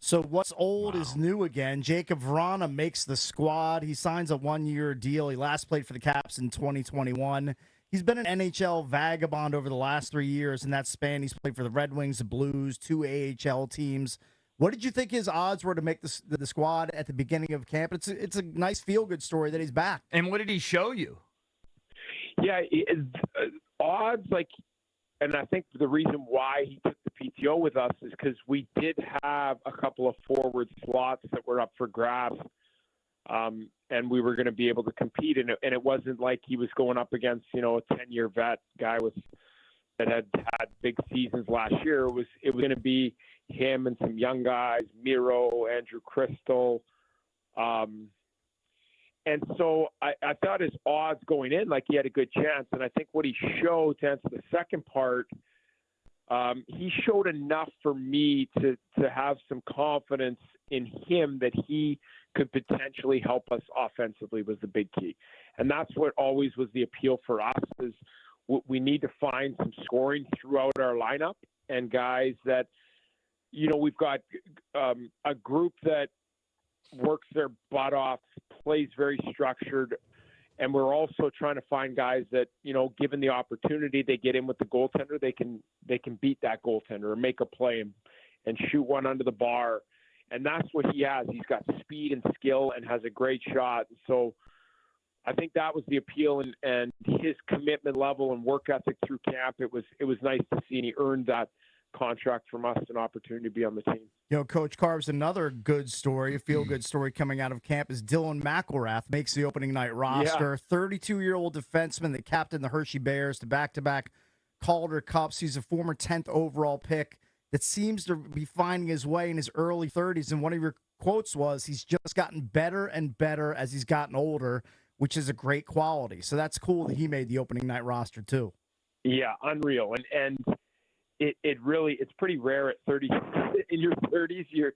So what's old Wow. is new again. Jake Vrana makes the squad. He signs a one-year deal. He last played for the Caps in 2021. He's been an NHL vagabond over the last 3 years. In that span, he's played for the Red Wings, the Blues, 2 AHL teams. What did you think his odds were to make the squad at the beginning of camp? It's a nice feel-good story that he's back. And what did he show you? Yeah, odds, like, and I think the reason why he took the PTO with us is because we did have a couple of forward slots that were up for grabs, and we were going to be able to compete. And it wasn't like he was going up against, a 10-year vet guy that had big seasons last year. It was going to be him and some young guys, Miro, Andrew Crystal. And so I thought his odds going in, like he had a good chance. And I think what he showed, to answer the second part, he showed enough for me to have some confidence in him that he could potentially help us offensively was the big key. And that's what always was the appeal for us is we need to find some scoring throughout our lineup and guys that, we've got a group that works their butt off, plays very structured, and we're also trying to find guys that, given the opportunity, they get in with the goaltender, they can beat that goaltender or make a play and shoot one under the bar. And that's what he has. He's got speed and skill and has a great shot. So I think that was the appeal, and his commitment level and work ethic through camp. It was nice to see, and he earned that contract from us, an opportunity to be on the team. Coach Carves, another good story, a feel-good story coming out of camp is Dylan McIlrath makes the opening night roster. 32-year-old defenseman that captained the Hershey Bears to back-to-back Calder Cups. He's a former 10th overall pick that seems to be finding his way in his early 30s. And one of your quotes was, he's just gotten better and better as he's gotten older, which is a great quality. So that's cool that he made the opening night roster too. Yeah, unreal. And it really, it's pretty rare at 30 in your 30s. You're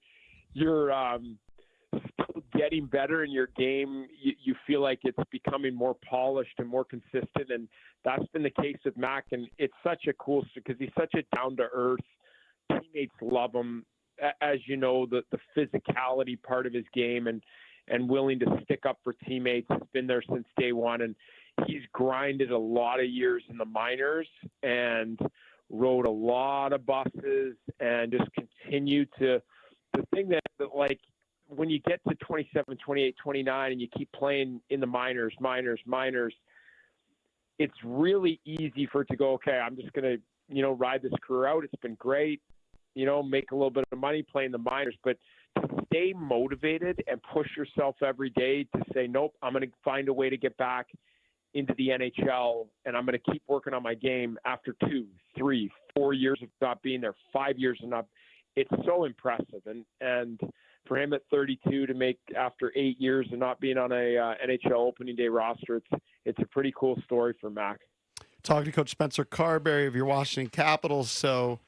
still getting better in your game. You feel like it's becoming more polished and more consistent. And that's been the case with Mac. And it's such a cool, because he's such a down to earth. Teammates love him. As you know, the physicality part of his game and willing to stick up for teammates has been there since day one. And he's grinded a lot of years in the minors and rode a lot of buses and just continued to, the thing that like when you get to 27, 28, 29 and you keep playing in the minors, it's really easy for it to go, okay, I'm just going to, ride this career out. It's been great, make a little bit of money playing the minors, but to stay motivated and push yourself every day to say, nope, I'm going to find a way to get back into the NHL, and I'm going to keep working on my game after 2, 3, 4 years of not being there, 5 years of not. It's so impressive. And for him at 32 to make after 8 years of not being on a NHL opening day roster, it's a pretty cool story for Mac. Talking to Coach Spencer Carbery of your Washington Capitals. So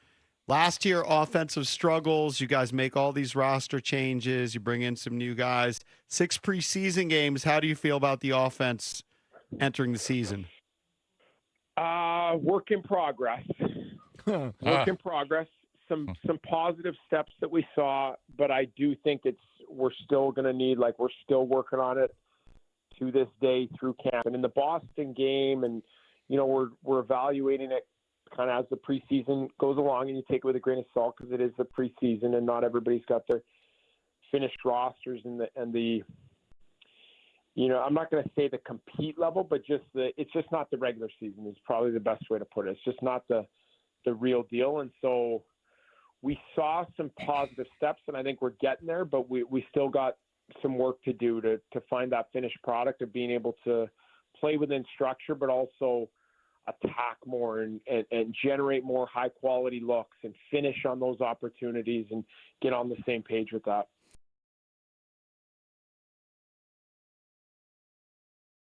last year, offensive struggles. You guys make all these roster changes. You bring in some new guys. 6 preseason games. How do you feel about the offense entering the season? Work in progress. Work in progress. Some positive steps that we saw, but I do think we're still going to need, we're still working on it to this day through camp. And in the Boston game, and we're evaluating it kind of as the preseason goes along, and you take it with a grain of salt because it is the preseason and not everybody's got their finished rosters and the I'm not going to say the compete level, but it's just not the regular season is probably the best way to put it. It's just not the real deal. And so we saw some positive steps, and I think we're getting there, but we still got some work to do to find that finished product of being able to play within structure, but also attack more and generate more high quality looks and finish on those opportunities and get on the same page with that.